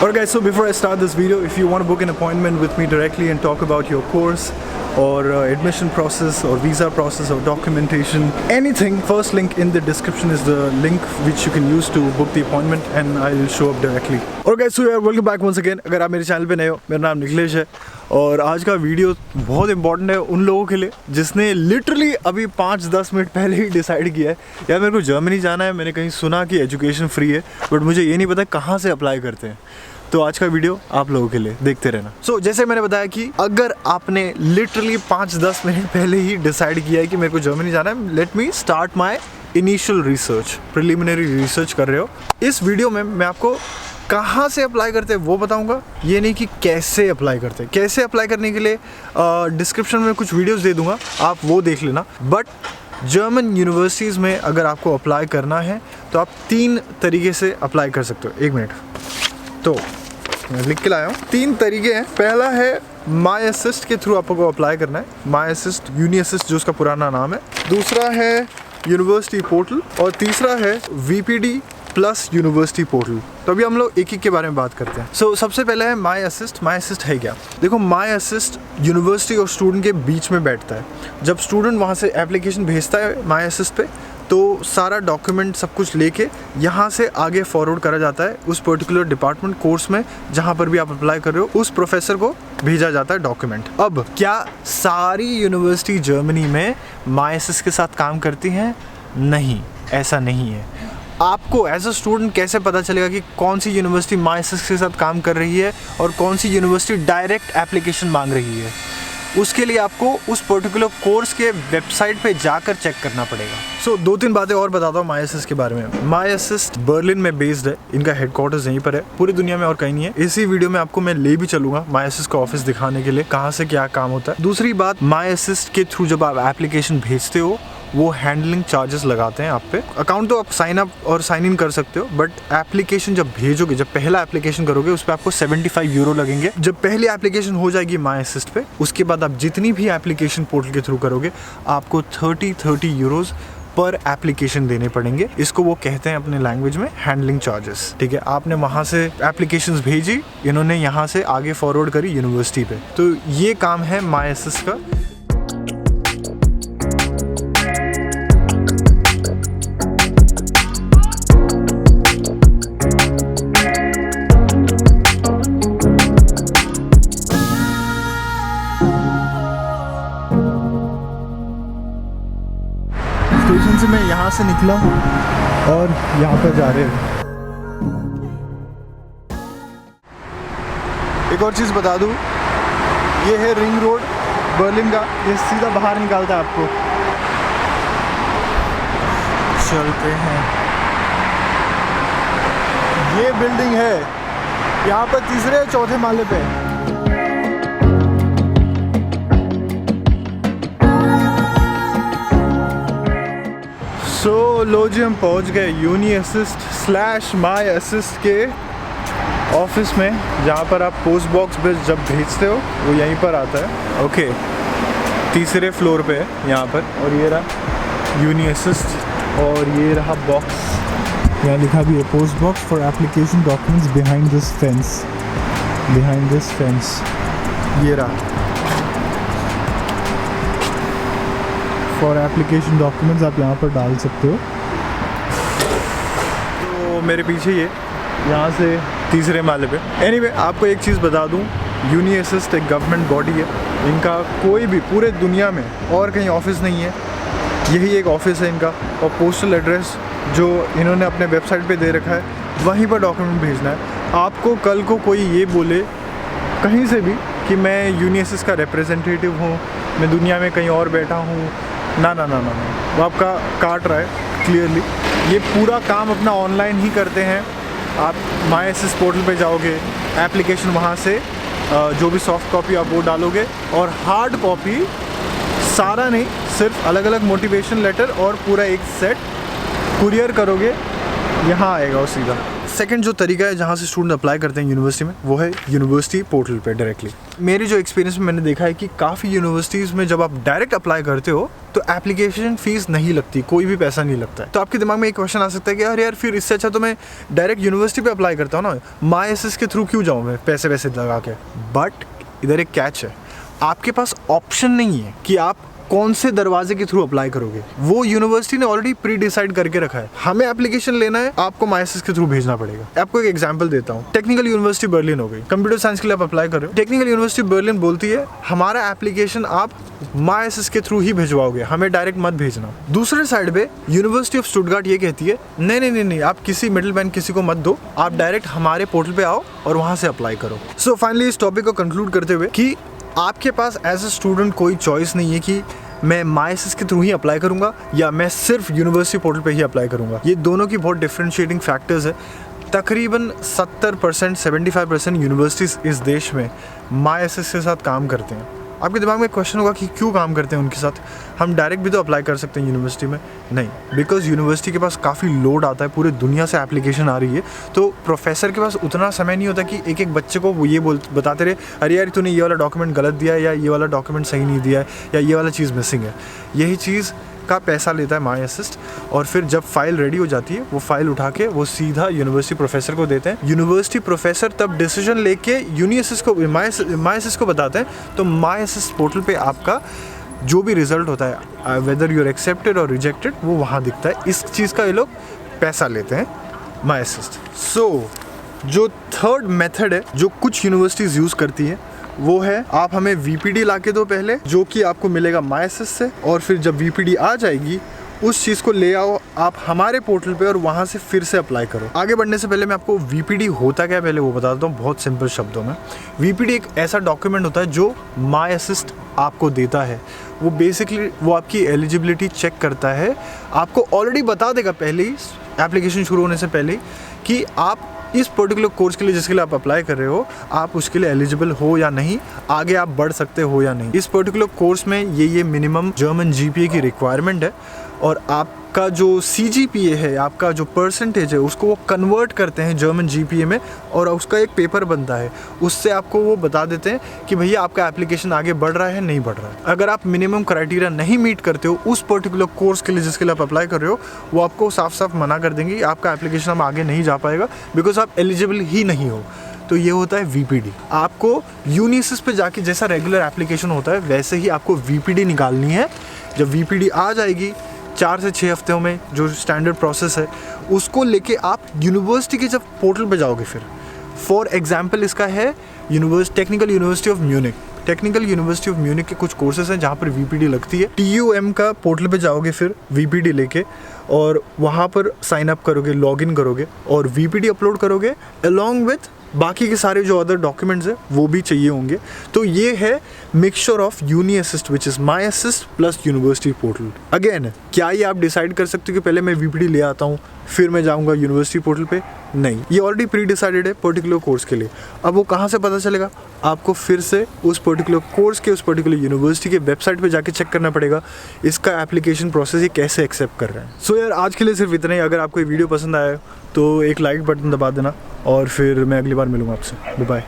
Alright guys, so before I start this video, if you want to book an appointment with me directly and talk about your course or admission process or visa process or documentation, anything, first link in the description is the link which you can use to book the appointment and I'll show up directly. Alright guys, so welcome back once again. अगर आप मेरे channel पे नए हो, मेरा नाम निखिलेश है और आज का वीडियो बहुत इंपॉर्टेंट है उन लोगों के लिए जिसने लिटरली अभी 5-10 मिनट पहले ही डिसाइड किया है यार मेरे को जर्मनी जाना है। मैंने कहीं सुना कि एजुकेशन फ्री है बट मुझे ये नहीं पता कहाँ से अप्लाई करते हैं। तो आज का वीडियो आप लोगों के लिए, देखते रहना। सो जैसे मैंने बताया कि अगर आपने लिटरली 5-10 मिनट पहले ही डिसाइड किया है कि मेरे को जर्मनी जाना है, let me start my initial research, preliminary research कर रहे हो। इस वीडियो में मैं आपको कहाँ से अप्लाई करते हैं वो बताऊंगा, ये नहीं कि कैसे अप्लाई करते हैं। कैसे अप्लाई करने के लिए डिस्क्रिप्शन में कुछ वीडियोस दे दूंगा, आप वो देख लेना। बट जर्मन यूनिवर्सिटीज़ में अगर आपको अप्लाई करना है तो आप 3 तरीके से अप्लाई कर सकते हो। 1 मिनट, तो मैं लिख के लाया हूँ। 3 तरीके हैं। पहला है माई असिस्ट के थ्रू आपको अप्लाई करना है, माई असिस्ट, यूनी असिस्ट जो उसका पुराना नाम है। दूसरा है यूनिवर्सिटी पोर्टल और तीसरा है VPD प्लस यूनिवर्सिटी पोर्टल। तो अभी हम लोग एक के बारे में बात करते हैं। सो सबसे पहले है माई असिस्ट। माई असिस्ट है क्या? देखो, माई असिस्ट यूनिवर्सिटी और स्टूडेंट के बीच में बैठता है। जब स्टूडेंट वहाँ से एप्लीकेशन भेजता है माई असिस्ट पे तो सारा डॉक्यूमेंट सब कुछ लेके यहाँ से आगे फॉरवर्ड करा जाता है उस पर्टिकुलर डिपार्टमेंट कोर्स में जहाँ पर भी आप अप्लाई कर रहे हो, उस प्रोफेसर को भेजा जाता है डॉक्यूमेंट। अब क्या सारी यूनिवर्सिटी जर्मनी में माई असिस्ट के साथ काम करती हैं? नहीं, ऐसा नहीं है। आपको एज अ स्टूडेंट कैसे पता चलेगा कि कौन सी यूनिवर्सिटी माई असिस्ट के साथ काम कर रही है और कौन सी यूनिवर्सिटी डायरेक्ट एप्लीकेशन मांग रही है? उसके लिए आपको उस पर्टिकुलर कोर्स के वेबसाइट पे जाकर चेक करना पड़ेगा। सो 2-3 बातें और बताता हूँ माई असिस्ट के बारे में। माई असिस्ट बर्लिन में बेस्ड है, इनका हेडक्वार्टर्स यहीं पर है, पूरी दुनिया में और कहीं नहीं है। इसी वीडियो में आपको मैं ले भी चलूंगा माई असिस्ट का ऑफिस दिखाने के लिए, कहाँ से क्या काम होता है। दूसरी बात, माई असिस्ट के थ्रू जब आप एप्लीकेशन भेजते हो वो हैंडलिंग चार्जेस लगाते हैं आप पे। अकाउंट तो आप साइन अप और साइन इन कर सकते हो, बट एप्लीकेशन जब भेजोगे, जब पहला एप्लीकेशन करोगे उस पर आपको 75 यूरो लगेंगे। जब पहली एप्लीकेशन हो जाएगी माई असिस्ट पे, उसके बाद आप जितनी भी एप्लीकेशन पोर्टल के थ्रू करोगे आपको 30 यूरोज पर एप्लीकेशन देने पड़ेंगे। इसको वो कहते हैं अपने लैंग्वेज में हैंडलिंग चार्जेस। ठीक है, आपने वहाँ से एप्लीकेशंस भेजी, इन्होंने यहाँ से आगे फॉरवर्ड करी यूनिवर्सिटी पे। तो ये काम है माई असिस्ट का। स्टेशन से मैं यहाँ से निकला और यहाँ पर जा रहे हैं। एक और चीज़ बता दूँ, ये है रिंग रोड बर्लिन का, ये सीधा बाहर निकालता है आपको। चलते हैं, ये बिल्डिंग है यहाँ पर 3-4 माले पे। सो लो जी, हम पहुंच गए यूनी असिस्ट / माई असिस्ट के ऑफिस में, जहाँ पर आप पोस्ट बॉक्स पे जब भेजते हो वो यहीं पर आता है। ओके, 3रे फ्लोर पे है यहाँ पर। और ये रहा यूनी असिस्ट और ये रहा बॉक्स, यहाँ लिखा भी है post box for application documents behind this fence, behind this fence. ये रहा फॉर एप्लीकेशन डॉक्यूमेंट्स, आप यहाँ पर डाल सकते हो। तो मेरे पीछे ये यहाँ से 3रे माले पे। एनीवे, आपको एक चीज़ बता दूँ, यूनी असिस्ट एक गवर्नमेंट बॉडी है। इनका कोई भी पूरे दुनिया में और कहीं ऑफिस नहीं है, यही एक ऑफिस है इनका। और पोस्टल एड्रेस जो इन्होंने अपने वेबसाइट पे दे रखा है वहीं पर डॉक्यूमेंट भेजना है। आपको कल को कोई ये बोले कहीं से भी कि मैं यूनी असिस्ट का रिप्रेजेंटेटिव हूँ, मैं दुनिया में कहीं और बैठा हूँ, ना, वो आपका काट रहा है क्लियरली। ये पूरा काम अपना ऑनलाइन ही करते हैं। आप माई असिस्ट पोर्टल पे जाओगे, एप्लीकेशन वहाँ से जो भी सॉफ्ट कॉपी आप वो डालोगे और हार्ड कॉपी सारा नहीं, सिर्फ अलग अलग मोटिवेशन लेटर और पूरा एक सेट कुरियर करोगे, यहाँ आएगा वो सीधा। सेकंड जो तरीका है जहाँ से स्टूडेंट अप्लाई करते हैं यूनिवर्सिटी में, वो है यूनिवर्सिटी पोर्टल पे डायरेक्टली। मेरी जो एक्सपीरियंस में मैंने देखा है कि काफ़ी यूनिवर्सिटीज़ में जब आप डायरेक्ट अप्लाई करते हो तो एप्लीकेशन फ़ीस नहीं लगती, कोई भी पैसा नहीं लगता है। तो आपके दिमाग में एक क्वेश्चन आ सकता है कि यार फिर इससे अच्छा तो मैं डायरेक्ट यूनिवर्सिटी पे अप्लाई करता हूँ ना, MySS के थ्रू क्यों जाऊँ मैं पैसे वैसे लगा के। बट इधर एक कैच है, आपके पास ऑप्शन नहीं है कि आप कौन से दरवाजे के थ्रू अप्लाई करोगे। वो यूनिवर्सिटी ने ऑलरेडी प्री डिसाइड करके रखा है, हमें एप्लीकेशन लेना है, आपको MySS के थ्रू भेजना पड़ेगा। आपको एक एग्जांपल देता हूँ, टेक्निकल यूनिवर्सिटी बर्लिन हो गई, कंप्यूटर साइंस के लिए आप अप्लाई कर रहे हो। टेक्निकल यूनिवर्सिटी बर्लिन बोलती है हमारा एप्लीकेशन आप MySS के थ्रू ही भिजवाओगे, हमें डायरेक्ट मत भेजना। दूसरे साइड पे यूनिवर्सिटी ऑफ स्टुटगार्ट ये कहती है नहीं, आप किसी मिडिल मैन किसी को मत दो, आप डायरेक्ट हमारे पोर्टल पे आओ और वहाँ से अप्लाई करो। सो फाइनली इस टॉपिक को कंक्लूड करते हुए कि आपके पास एज ए स्टूडेंट कोई चॉइस नहीं है कि मैं MySS के थ्रू ही अप्लाई करूंगा या मैं सिर्फ यूनिवर्सिटी पोर्टल पे ही अप्लाई करूंगा। ये दोनों की बहुत डिफरेंशिएटिंग फैक्टर्स है। तकरीबन 70% 75% यूनिवर्सिटीज़ इस देश में MySS के साथ काम करते हैं। आपके दिमाग में क्वेश्चन होगा कि क्यों काम करते हैं उनके साथ, हम डायरेक्ट भी तो अप्लाई कर सकते हैं यूनिवर्सिटी में। नहीं, बिकॉज यूनिवर्सिटी के पास काफ़ी लोड आता है, पूरे दुनिया से एप्लीकेशन आ रही है, तो प्रोफेसर के पास उतना समय नहीं होता कि एक एक बच्चे को वो ये बताते रहे अरे यार तूने ये वाला डॉक्यूमेंट गलत दिया है या ये वाला डॉक्यूमेंट सही नहीं दिया है या ये वाला चीज़ मिसिंग है। यही चीज़ का पैसा लेता है MySS, और फिर जब फाइल रेडी हो जाती है वो फाइल उठा के वो सीधा यूनिवर्सिटी प्रोफेसर को देते हैं। यूनिवर्सिटी प्रोफेसर तब डिसीजन लेके यूनिवर्सिटी को MySS को बताते हैं। तो MySS पोर्टल पे आपका जो भी रिजल्ट होता है, वेदर यू आर एक्सेप्टेड और रिजेक्टेड, वो वहाँ दिखता है। इस चीज़ का ये लोग पैसा लेते हैं MySS। सो जो थर्ड मेथड है जो कुछ यूनिवर्सिटीज़ यूज़ करती है वो है आप हमें VPD ला के दो पहले, जो कि आपको मिलेगा MySS से, और फिर जब VPD आ जाएगी उस चीज़ को ले आओ आप हमारे पोर्टल पे और वहाँ से फिर से अप्लाई करो। आगे बढ़ने से पहले मैं आपको VPD होता क्या है पहले वो बता देता हूँ बहुत सिंपल शब्दों में। VPD एक ऐसा डॉक्यूमेंट होता है जो MySS आपको देता है। वो बेसिकली वो आपकी एलिजिबिलिटी चेक करता है, आपको ऑलरेडी बता देगा पहले ही एप्लीकेशन शुरू होने से पहले कि आप इस पर्टिकुलर कोर्स के लिए जिसके लिए आप अप्लाई कर रहे हो आप उसके लिए एलिजिबल हो या नहीं, आगे आप बढ़ सकते हो या नहीं। इस पर्टिकुलर कोर्स में ये मिनिमम जर्मन GPA की रिक्वायरमेंट है, और आपका जो CGPA है, आपका जो परसेंटेज है, उसको वो कन्वर्ट करते हैं जर्मन GPA में और उसका एक पेपर बनता है। उससे आपको वो बता देते हैं कि भैया आपका एप्लीकेशन आगे बढ़ रहा है नहीं बढ़ रहा है। अगर आप मिनिमम क्राइटेरिया नहीं मीट करते हो उस पर्टिकुलर कोर्स के लिए जिसके लिए आप अप्लाई कर रहे हो, वो आपको साफ साफ मना कर देंगे कि आपका एप्लीकेशन अब आगे नहीं जा पाएगा बिकॉज आप एलिजिबल ही नहीं हो। तो ये होता है VPD। आपको यूनिवर्सिटीज पे जाके जैसा रेगुलर एप्लीकेशन होता है वैसे ही आपको VPD निकालनी है। जब VPD आ जाएगी 4 से 6 हफ्तों में, जो स्टैंडर्ड प्रोसेस है, उसको लेके आप यूनिवर्सिटी के जब पोर्टल पे जाओगे फिर फॉर एग्जांपल इसका है technical university of Munich. Technical university of Munich के कुछ कोर्सेज हैं जहाँ पर VPD लगती है। TUM का पोर्टल पे जाओगे फिर VPD लेके और वहाँ पर साइन अप करोगे, लॉगिन करोगे और VPD अपलोड करोगे अलॉन्ग विथ बाकी के सारे जो अदर डॉक्यूमेंट्स हैं वो भी चाहिए होंगे। तो ये है mixture of uni assist which is MySS plus university portal. Again क्या ये आप डिसाइड कर सकते हो कि पहले मैं VPD ले आता हूँ फिर मैं जाऊँगा यूनिवर्सिटी पोर्टल पे? नहीं, ये ऑलरेडी प्री डिसाइडेड है पर्टिकुलर कोर्स के लिए। अब वो कहाँ से पता चलेगा? आपको फिर से उस पर्टिकुलर कोर्स के उस पर्टिकुलर यूनिवर्सिटी के वेबसाइट पे जाके चेक करना पड़ेगा इसका एप्लीकेशन प्रोसेस ये कैसे एक्सेप्ट कर रहे हैं। सो यार आज के लिए सिर्फ इतना ही। अगर आपको ये वीडियो पसंद आया तो एक लाइक बटन दबा देना और फिर मैं अगली बार मिलूँगा आपसे। बाय।